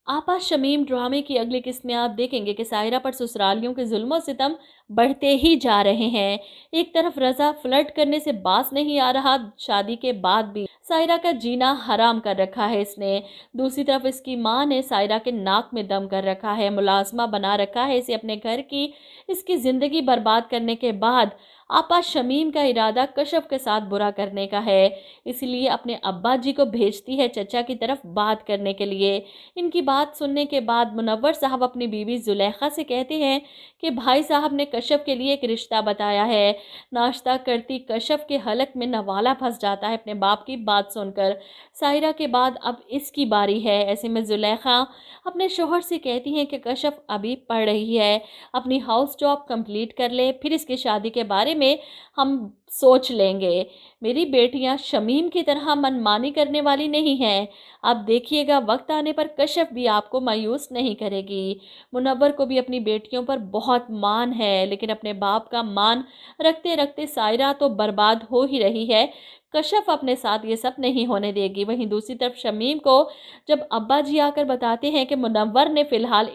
आपा शमीम ड्रामे की अगली किस्त में आप देखेंगे कि सायरा पर ससुरालियों के जुल्म और सितम बढ़ते ही जा रहे हैं। एक तरफ रजा फ्लर्ट करने से बाज नहीं आ रहा, शादी के बाद भी सायरा का जीना हराम कर रखा है इसने। दूसरी तरफ इसकी मां ने सायरा के नाक में दम कर रखा है, मुलाजमा बना रखा है इसे अपने घर की। इसकी जिंदगी बर्बाद करने के बाद आपा शमीम का इरादा कशफ के साथ बुरा करने का है, इसलिए अपने अब्बा जी को भेजती है चचा की तरफ बात करने के लिए। इनकी बात सुनने के बाद मुनव्वर साहब अपनी बीवी जुलेखा से कहते हैं कि भाई साहब ने कशफ के लिए एक रिश्ता बताया है। नाश्ता करती कशफ के हलक में नवाला फंस जाता है अपने बाप की बात सुनकर। सायरा के बाद अब इसकी बारी है। ऐसे में जुलेखा अपने शोहर से कहती हैं कि कशफ अभी पढ़ रही है, अपनी हाउस जॉब कंप्लीट कर ले, फिर इसकी शादी के बारे में हम सोच लेंगे। मेरी बेटियां शमीम की तरह मनमानी करने वाली नहीं हैं। आप देखिएगा वक्त आने पर कशफ भी आपको मायूस नहीं करेगी। मुनव्वर को भी अपनी बेटियों पर बहुत मान है, लेकिन अपने बाप का मान रखते रखते सायरा तो बर्बाद हो ही रही है। कशफ अपने साथ ये सब नहीं होने देगी। वहीं दूसरी तरफ शमीम को जब अब्बा जी आकर बताते हैं कि मुनव्वर ने फ़िलहाल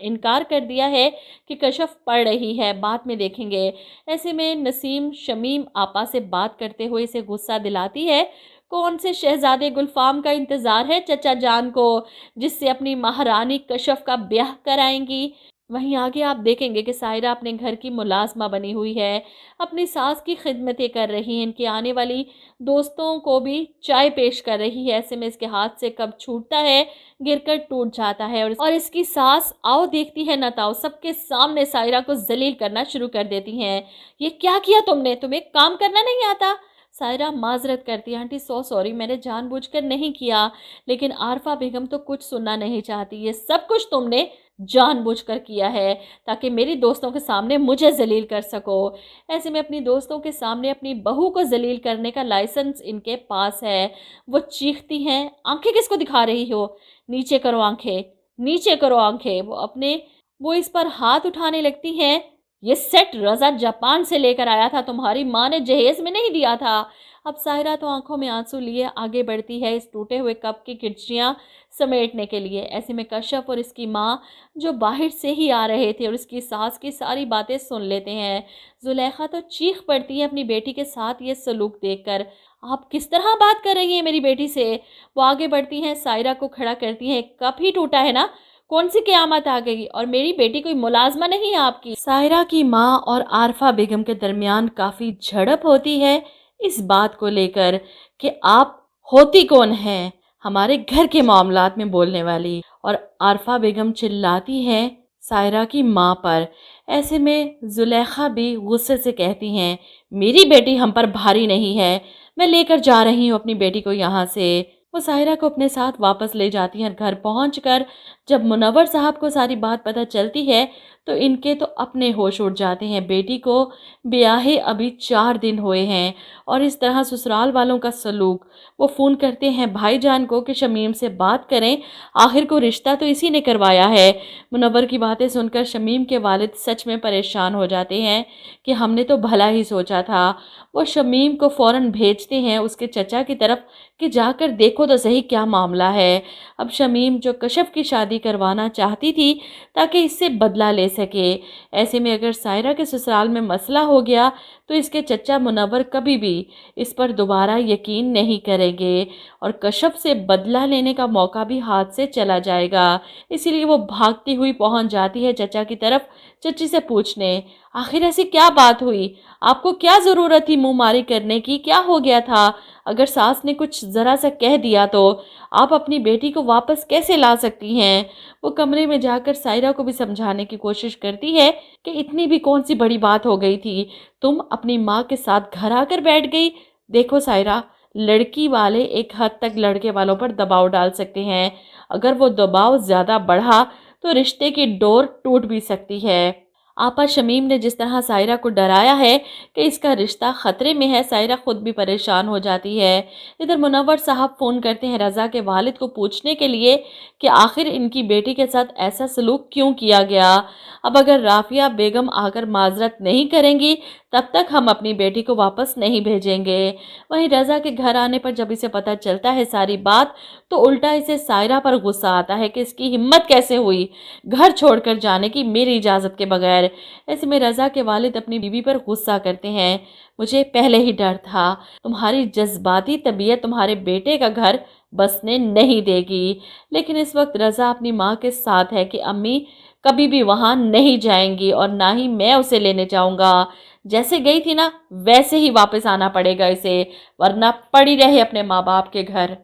इनकार कर दिया है कि कशफ पढ़ रही है, बाद में देखेंगे। ऐसे में नसीम शमीम आपा से बात करते हुए इसे गुस्सा दिलाती है। कौन से शहजादे गुलफाम का इंतज़ार है चचा जान को, जिससे अपनी महारानी कशफ का ब्याह कराएंगी। वहीं आगे आप देखेंगे कि सायरा अपने घर की मुलाजमा बनी हुई है, अपनी सास की खिदमतें कर रही है, इनकी आने वाली दोस्तों को भी चाय पेश कर रही है। ऐसे में इसके हाथ से कप छूटता है, गिरकर टूट जाता है और इसकी सास आओ देखती है न ताओ सबके सामने सायरा को जलील करना शुरू कर देती हैं। ये क्या किया तुमने, तुम्हें काम करना नहीं आता। सायरा माजरत करती है, आंटी सॉरी, मैंने जानबूझकर नहीं किया। लेकिन आरफा बेगम तो कुछ सुनना नहीं चाहती। ये सब कुछ तुमने जानबूझकर किया है ताकि मेरी दोस्तों के सामने मुझे जलील कर सको। ऐसे में अपनी दोस्तों के सामने अपनी बहू को जलील करने का लाइसेंस इनके पास है। वो चीखती हैं, आंखें किसको दिखा रही हो, नीचे करो आंखें, नीचे करो आंखें। वो इस पर हाथ उठाने लगती हैं। ये सेट रजा जापान से लेकर आया था, तुम्हारी माँ ने जहेज में नहीं दिया था। अब सायरा तो आंखों में आंसू लिए आगे बढ़ती है इस टूटे हुए कप की किरचियाँ समेटने के लिए। ऐसे में कश्यप और इसकी माँ जो बाहर से ही आ रहे थे और इसकी सास की सारी बातें सुन लेते हैं। जुलेखा तो चीख पड़ती है अपनी बेटी के साथ ये सलूक देखकर। आप किस तरह बात कर रही हैं मेरी बेटी से। वो आगे बढ़ती हैं, सायरा को खड़ा करती हैं। कप ही टूटा है ना, कौन सी क़यामत आ गई, और मेरी बेटी कोई मुलाजमा नहीं है आपकी। सायरा की माँ और आरफा बेगम के दरमियान काफ़ी झड़प होती है इस बात को लेकर कि आप होती कौन हैं हमारे घर के मामलात में बोलने वाली। और आरफा बेगम चिल्लाती है सायरा की माँ पर। ऐसे में जुलेखा भी गुस्से से कहती हैं, मेरी बेटी हम पर भारी नहीं है, मैं लेकर जा रही हूँ अपनी बेटी को यहाँ से। वो सायरा को अपने साथ वापस ले जाती हैं। घर पहुंचकर जब मुनव्वर साहब को सारी बात पता चलती है तो इनके तो अपने होश उड़ जाते हैं। बेटी को ब्याहे अभी 4 दिन हुए हैं और इस तरह ससुराल वालों का सलूक। वो फ़ोन करते हैं भाईजान को कि शमीम से बात करें, आखिर को रिश्ता तो इसी ने करवाया है। मुनव्वर की बातें सुनकर शमीम के वालिद सच में परेशान हो जाते हैं कि हमने तो भला ही सोचा था। वो शमीम को फ़ौरन भेजते हैं उसके चचा की तरफ कि जाकर देखो तो सही क्या मामला है। अब शमीम जो कशफ की शादी करवाना चाहती थी ताकि इससे बदला ले सके। ऐसे में अगर सायरा के ससुराल में मसला हो गया तो इसके चचा मुनव्वर कभी भी इस पर दोबारा यकीन नहीं करेंगे और कशफ से बदला लेने का मौका भी हाथ से चला जाएगा। इसीलिए वो भागती हुई पहुंच जाती है चचा की तरफ, चची से पूछने, आखिर ऐसी क्या बात हुई, आपको क्या ज़रूरत थी मुँह मारी करने की, क्या हो गया था। अगर सास ने कुछ ज़रा सा कह दिया तो आप अपनी बेटी को वापस कैसे ला सकती हैं। वो कमरे में जाकर सायरा को भी समझाने की कोशिश करती है कि इतनी भी कौन सी बड़ी बात हो गई थी, तुम अपनी माँ के साथ घर आकर बैठ गई। देखो सायरा, लड़की वाले एक हद तक लड़के वालों पर दबाव डाल सकते हैं, अगर वो दबाव ज़्यादा बढ़ा तो रिश्ते की डोर टूट भी सकती है। आपा शमीम ने जिस तरह सायरा को डराया है कि इसका रिश्ता खतरे में है, सायरा खुद भी परेशान हो जाती है। इधर मुनव्वर साहब फ़ोन करते हैं रज़ा के वालिद को पूछने के लिए कि आखिर इनकी बेटी के साथ ऐसा सलूक क्यों किया गया। अब अगर राफिया बेगम आकर माजरत नहीं करेंगी तब तक हम अपनी बेटी को वापस नहीं भेजेंगे। वहीं रज़ा के घर आने पर जब इसे पता चलता है सारी बात, तो उल्टा इसे सायरा पर गुस्सा आता है कि इसकी हिम्मत कैसे हुई घर छोड़कर जाने की मेरी इजाज़त के बगैर। ऐसे में रज़ा के वालिद अपनी बीवी पर गुस्सा करते हैं। मुझे पहले ही डर था, तुम्हारी जज्बाती तबीयत तुम्हारे बेटे का घर बसने नहीं देगी। लेकिन इस वक्त रज़ा अपनी माँ के साथ है कि अम्मी कभी भी वहाँ नहीं जाएंगी और ना ही मैं उसे लेने जाऊँगा। जैसे गई थी ना वैसे ही वापस आना पड़ेगा इसे, वरना पड़ी रहे अपने माँ बाप के घर।